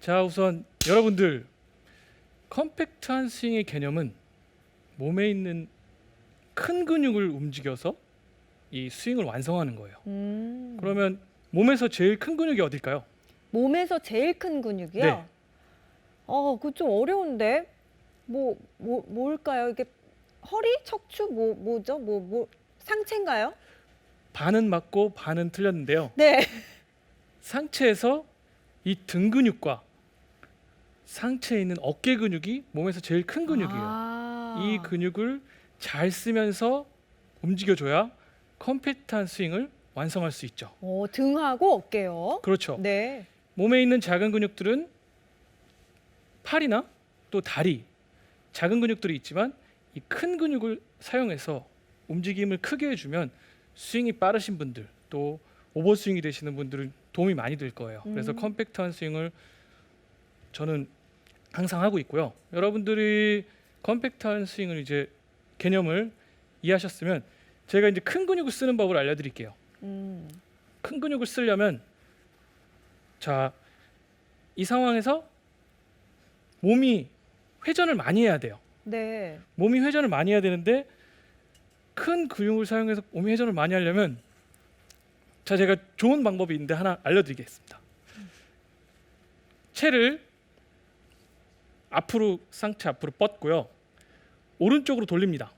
자, 우선 여러분들 컴팩트한 스윙의 개념은 몸에 있는 큰 근육을 움직여서 이 스윙을 완성하는 거예요. 그러면 몸에서 제일 큰 근육이 어딜까요? 몸에서 제일 큰 근육이요? 네. 그거 좀 어려운데. 뭘까요? 이게 허리, 척추, 뭐죠? 상체인가요? 반은 맞고 반은 틀렸는데요. 네. 상체에서 이 등 근육과 상체에 있는 어깨 근육이 몸에서 제일 큰 근육이에요. 이 근육을 잘 쓰면서 움직여줘야 컴팩트한 스윙을 완성할 수 있죠. 등하고 어깨요. 그렇죠. 네. 몸에 있는 작은 근육들은 팔이나 또 다리, 작은 근육들이 있지만 이 큰 근육을 사용해서 움직임을 크게 해주면 스윙이 빠르신 분들, 또 오버스윙이 되시는 분들은 도움이 많이 될 거예요. 그래서 컴팩트한 스윙을 저는 항상 하고 있고요. 여러분들이 컴팩트한 스윙을 이제 개념을 이해하셨으면 제가 이제 큰 근육을 쓰는 법을 알려드릴게요. 큰 근육을 쓰려면 자, 이 상황에서 몸이 회전을 많이 해야 돼요. 네. 몸이 회전을 많이 해야 되는데 큰 근육을 사용해서 몸이 회전을 많이 하려면 자, 제가 좋은 방법이 있는데 하나 알려드리겠습니다. 채를 앞으로 상체 앞으로 뻗고요. 오른쪽으로 돌립니다.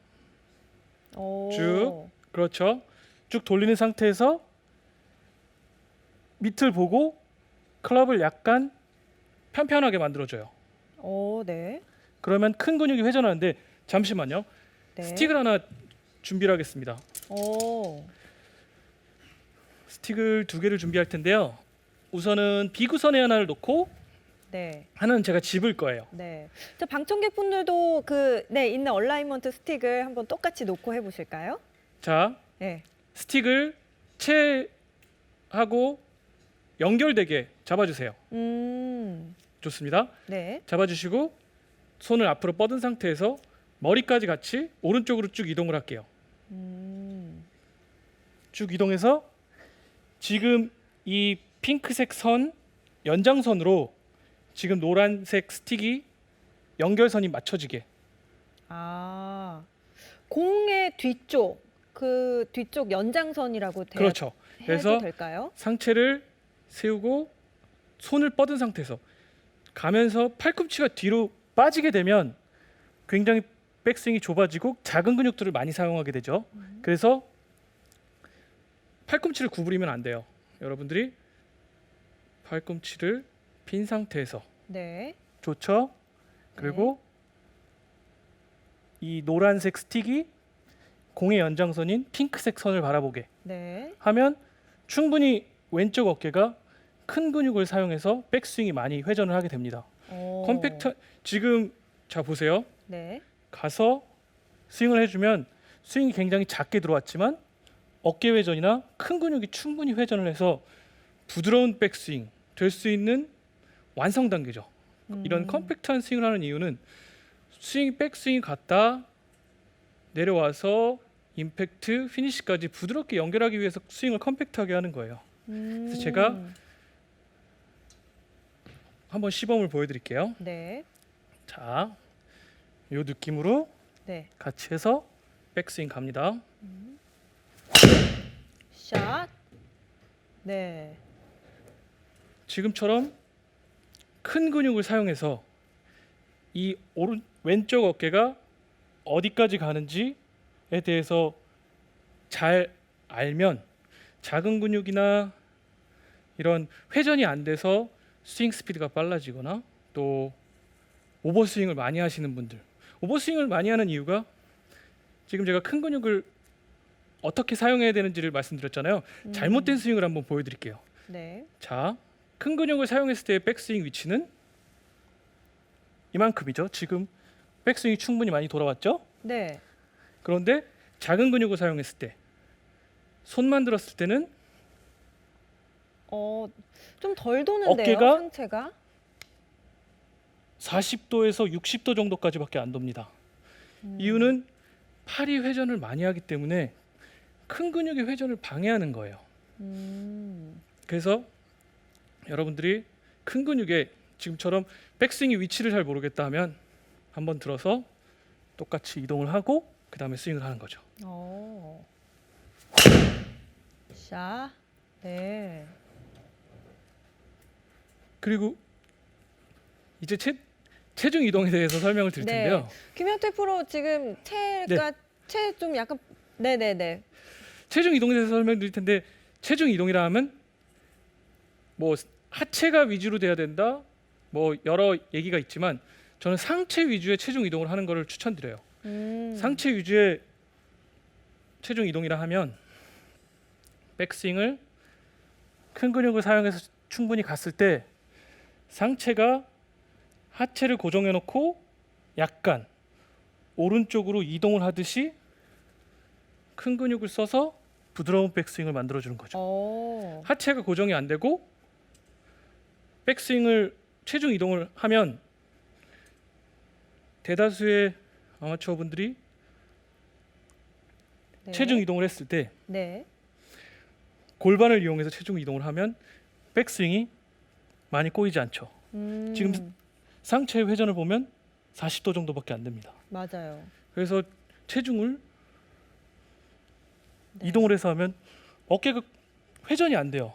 쭉. 그렇죠. 쭉 돌리는 상태에서 밑을 보고 클럽을 약간 편편하게 만들어줘요. 네. 그러면 큰 근육이 회전하는데 잠시만요. 네. 스틱을 하나 준비를 하겠습니다. 스틱을 2개를 준비할 텐데요. 우선은 비구선에 하나를 놓고 네. 하나는 제가 집을 거예요. 네. 자, 방청객분들도 있는 얼라이먼트 스틱을 한번 똑같이 놓고 해보실까요? 자, 네. 스틱을 채하고 연결되게 잡아주세요. 좋습니다. 네. 잡아주시고 손을 앞으로 뻗은 상태에서 머리까지 같이 오른쪽으로 쭉 이동을 할게요. 쭉 이동해서 지금 이 핑크색 선 연장선으로 지금 노란색 스틱이 연결선이 맞춰지게. 공의 뒤쪽, 그 뒤쪽 연장선이라고 그렇죠. 그래서 될까요? 상체를 세우고 손을 뻗은 상태에서 가면서 팔꿈치가 뒤로 빠지게 되면 굉장히 백스윙이 좁아지고 작은 근육들을 많이 사용하게 되죠. 그래서 팔꿈치를 구부리면 안 돼요. 여러분들이 팔꿈치를 핀 상태에서 네. 좋죠. 그리고 이 노란색 스틱이 공의 연장선인 핑크색 선을 바라보게 네. 하면 충분히 왼쪽 어깨가 큰 근육을 사용해서 백스윙이 많이 회전을 하게 됩니다. 컴팩트 지금 자 보세요. 네. 가서 스윙을 해주면 스윙이 굉장히 작게 들어왔지만 어깨 회전이나 큰 근육이 충분히 회전을 해서 부드러운 백스윙 될 수 있는 완성 단계죠. 이런 컴팩트한 스윙을 하는 이유는 백스윙이 갔다 내려와서 임팩트, 피니시까지 부드럽게 연결하기 위해서 스윙을 컴팩트하게 하는 거예요. 그래서 제가 한번 시범을 보여드릴게요. 네. 자, 이 느낌으로 네. 같이 해서 백스윙 갑니다. 샷. 네. 지금처럼 큰 근육을 사용해서 이 왼쪽 어깨가 어디까지 가는지에 대해서 잘 알면 작은 근육이나 이런 회전이 안 돼서 스윙 스피드가 빨라지거나 또 오버스윙을 많이 하시는 분들, 오버스윙을 많이 하는 이유가 지금 제가 큰 근육을 어떻게 사용해야 되는지를 말씀드렸잖아요. 잘못된 스윙을 한번 보여드릴게요. 네. 자, 큰 근육을 사용했을 때의 백스윙 위치는 이만큼이죠. 지금 백스윙이 충분히 많이 돌아왔죠. 네. 그런데 작은 근육을 사용했을 때 손만 들었을 때는 좀 덜 도는데요, 어깨가 상체가? 40도에서 60도 정도까지밖에 안 돕니다. 이유는 팔이 회전을 많이 하기 때문에 큰 근육의 회전을 방해하는 거예요. 그래서 여러분들이 큰 근육에 지금처럼 백스윙의 위치를 잘 모르겠다 하면 한번 들어서 똑같이 이동을 하고 그 다음에 스윙을 하는 거죠. 오. 자, 네. 그리고 이제 체중 이동에 대해서 설명을 드릴 네. 텐데요. 김현태 프로 지금 체가 체 좀 약간 네네네. 체중 이동에 대해서 설명드릴 텐데 체중 이동이라 하면 뭐 하체가 위주로 돼야 된다. 뭐 여러 얘기가 있지만 저는 상체 위주의 체중 이동을 하는 것을 추천드려요. 상체 위주의 체중 이동이라 하면 백스윙을 큰 근육을 사용해서 충분히 갔을 때 상체가 하체를 고정해 놓고 약간 오른쪽으로 이동을 하듯이 큰 근육을 써서 부드러운 백스윙을 만들어 주는 거죠. 오. 하체가 고정이 안 되고 백스윙을 체중 이동을 하면 대다수의 아마추어 분들이 네. 체중 이동을 했을 때 네. 골반을 이용해서 체중 이동을 하면 백스윙이 많이 꼬이지 않죠. 지금 상체 회전을 보면 40도 정도밖에 안 됩니다. 맞아요. 그래서 체중을 네. 이동을 해서 하면 어깨가 회전이 안 돼요.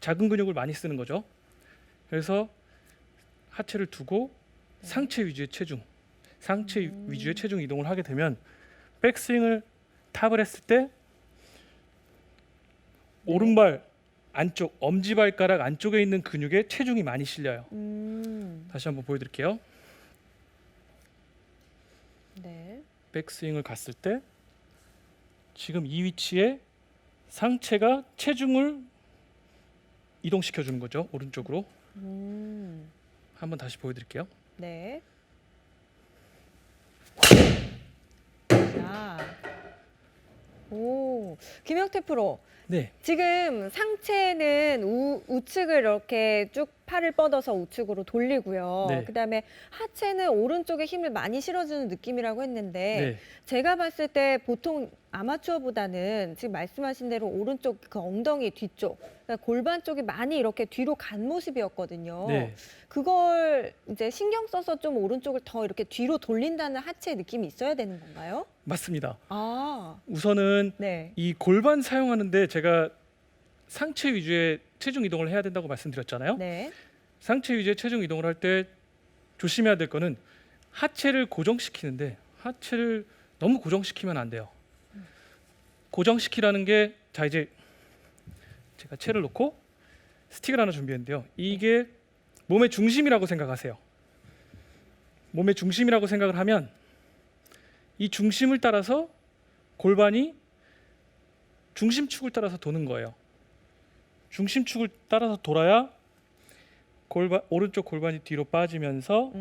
작은 근육을 많이 쓰는 거죠. 그래서 하체를 두고 상체 위주의 체중, 상체 위주의 체중 이동을 하게 되면 백스윙을 탑을 했을 때 오른발 안쪽 엄지발가락 안쪽에 있는 근육에 체중이 많이 실려요. 다시 한번 보여드릴게요. 네. 백스윙을 갔을 때 지금 이 위치에 상체가 체중을 이동시켜 주는 거죠. 오른쪽으로. 한번 다시 보여드릴게요. 네. 자. 오, 김영태 프로. 네, 지금 상체는 우측을 이렇게 쭉 팔을 뻗어서 우측으로 돌리고요. 네. 그다음에 하체는 오른쪽에 힘을 많이 실어주는 느낌이라고 했는데 네, 제가 봤을 때 보통 아마추어보다는 지금 말씀하신 대로 오른쪽 그 엉덩이 뒤쪽, 그러니까 골반 쪽이 많이 이렇게 뒤로 간 모습이었거든요. 네. 그걸 이제 신경 써서 좀 오른쪽을 더 이렇게 뒤로 돌린다는 하체 느낌이 있어야 되는 건가요? 맞습니다. 아, 우선은 네. 이 골반 사용하는데 제가 상체 위주의 체중 이동을 해야 된다고 말씀드렸잖아요. 네. 상체 위주의 체중 이동을 할 때 조심해야 될 거는 하체를 고정시키는데 하체를 너무 고정시키면 안 돼요. 고정시키라는 게 자 이제 제가 채를 놓고 스틱을 하나 준비했는데요. 이게 몸의 중심이라고 생각하세요. 몸의 중심이라고 생각을 하면 이 중심을 따라서 골반이 중심축을 따라서 도는 거예요. 중심축을 따라서 돌아야 오른쪽 골반이 뒤로 빠지면서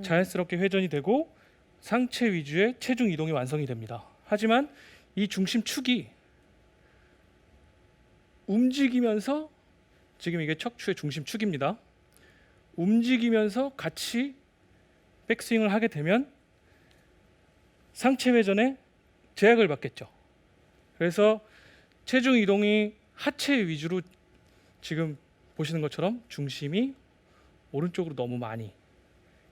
자연스럽게 회전이 되고 상체 위주의 체중 이동이 완성이 됩니다. 하지만 이 중심축이 움직이면서 지금 이게 척추의 중심축입니다. 움직이면서 같이 백스윙을 하게 되면 상체 회전에 제약을 받겠죠. 그래서 체중 이동이 하체 위주로 지금 보시는 것처럼 중심이 오른쪽으로 너무 많이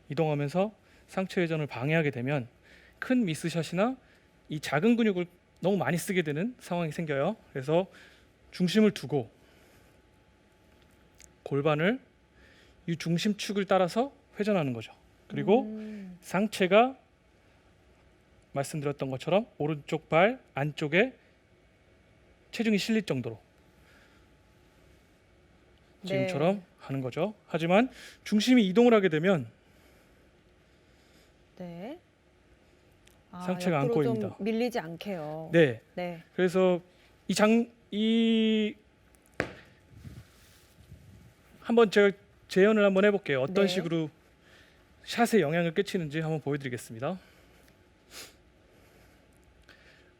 이동하면서 상체 회전을 방해하게 되면 큰 미스샷이나 이 작은 근육을 너무 많이 쓰게 되는 상황이 생겨요. 그래서 중심을 두고 골반을 이 중심축을 따라서 회전하는 거죠. 그리고 상체가 말씀드렸던 것처럼 오른쪽 발 안쪽에 체중이 실릴 정도로 지금처럼 네. 하는 거죠. 하지만 중심이 이동을 하게 되면 네. 아, 상체가 안 옆으로 좀 꼬입니다. 밀리지 않게요. 네, 네. 그래서 이 한번 제가 재현을 한번 해볼게요. 어떤 네. 식으로 샷에 영향을 끼치는지 한번 보여드리겠습니다.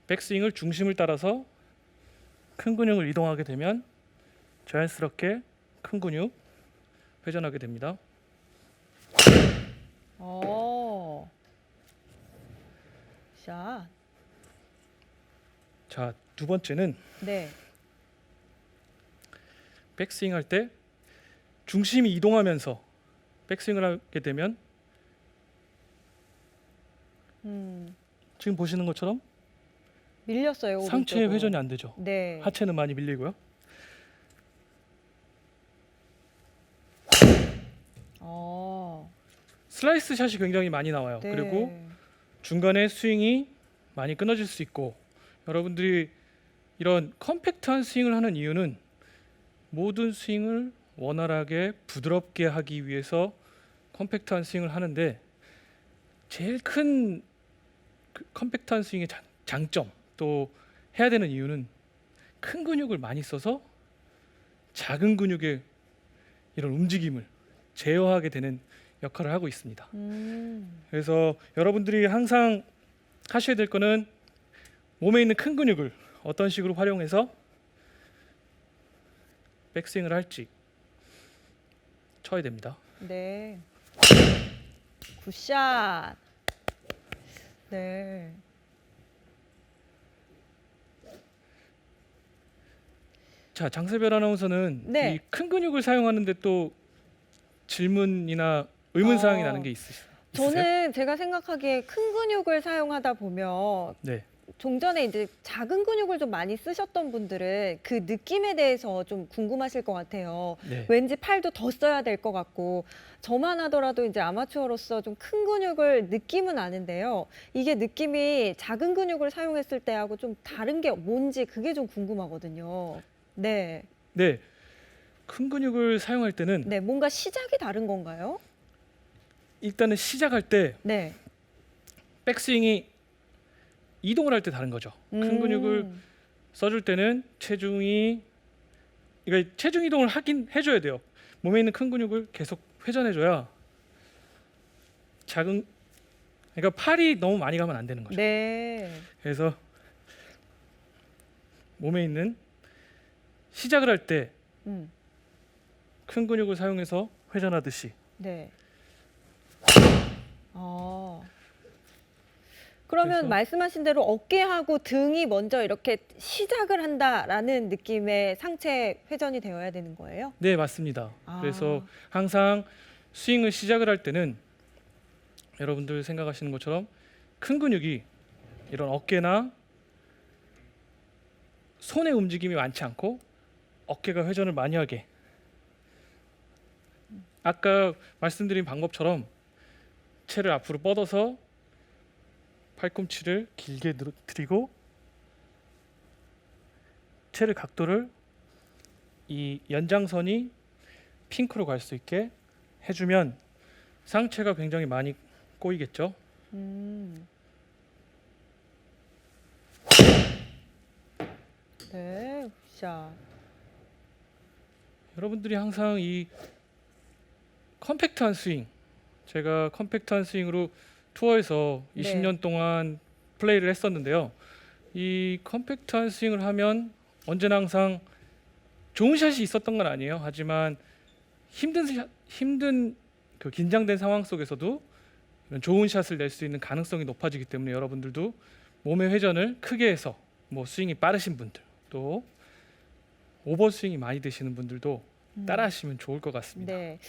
백스윙을 중심을 따라서 큰 근육을 이동하게 되면 자연스럽게 큰 근육 회전하게 됩니다. 오. 샷. 자, 두 번째는 네. 백스윙 할 때 중심이 이동하면서 백스윙을 하게 되면 지금 보시는 것처럼 밀렸어요. 상체의 오른쪽으로. 회전이 안 되죠. 네. 하체는 많이 밀리고요. 슬라이스 샷이 굉장히 많이 나와요. 네. 그리고 중간에 스윙이 많이 끊어질 수 있고, 여러분들이 이런 컴팩트한 스윙을 하는 이유는 모든 스윙을 원활하게 부드럽게 하기 위해서 컴팩트한 스윙을 하는데, 제일 큰 컴팩트한 스윙의 장점, 또 해야 되는 이유는 큰 근육을 많이 써서 작은 근육의 이런 움직임을 제어하게 되는 역할을 하고 있습니다. 그래서 여러분들이 항상 하셔야 될 거는 몸에 있는 큰 근육을 어떤 식으로 활용해서 백스윙을 할지 쳐야 됩니다. 네. 굿샷. 네. 자, 장세별 아나운서는 네. 이 큰 근육을 사용하는데 또 질문이나 의문 사항이 나는 게 있으세요? 저는 제가 생각하기에 큰 근육을 사용하다 보면 네. 종전에 이제 작은 근육을 좀 많이 쓰셨던 분들은 그 느낌에 대해서 좀 궁금하실 것 같아요. 네. 왠지 팔도 더 써야 될 것 같고, 저만 하더라도 이제 아마추어로서 좀 큰 근육을 느낌은 아는데요. 이게 느낌이 작은 근육을 사용했을 때하고 좀 다른 게 뭔지 그게 좀 궁금하거든요. 네. 네. 큰 근육을 사용할 때는 네, 뭔가 시작이 다른 건가요? 일단은 시작할 때 네. 백스윙이 이동을 할 때 다른 거죠. 큰 근육을 써줄 때는 체중이, 그러니까 체중 이동을 하긴 해줘야 돼요. 몸에 있는 큰 근육을 계속 회전해줘야 작은, 그러니까 팔이 너무 많이 가면 안 되는 거죠. 네. 그래서 몸에 있는 시작을 할 때 큰 음. 근육을 사용해서 회전하듯이. 네. 그러면 그래서- 말씀하신 대로 어깨하고 등이 먼저 이렇게 시작을 한다라는 느낌의 상체 회전이 되어야 되는 거예요? 네, 맞습니다. 아. 그래서 항상 스윙을 시작을 할 때는 여러분들 생각하시는 것처럼 큰 근육이 이런 어깨나 손의 움직임이 많지 않고 어깨가 회전을 많이 하게, 아까 말씀드린 방법처럼 채를 앞으로 뻗어서 팔꿈치를 길게 늘어뜨리고 채를 각도를 이 연장선이 핑크로 갈 수 있게 해주면 상체가 굉장히 많이 꼬이겠죠. 네, 자, 여러분들이 항상 이 컴팩트한 스윙, 제가 컴팩트한 스윙으로 투어에서 네. 20년 동안 플레이를 했었는데요. 이 컴팩트한 스윙을 하면 언제나 항상 좋은 샷이 있었던 건 아니에요. 하지만 힘든 그 긴장된 상황 속에서도 이런 좋은 샷을 낼 수 있는 가능성이 높아지기 때문에 여러분들도 몸의 회전을 크게 해서, 뭐 스윙이 빠르신 분들, 또 오버스윙이 많이 되시는 분들도 따라하시면 좋을 것 같습니다. 네.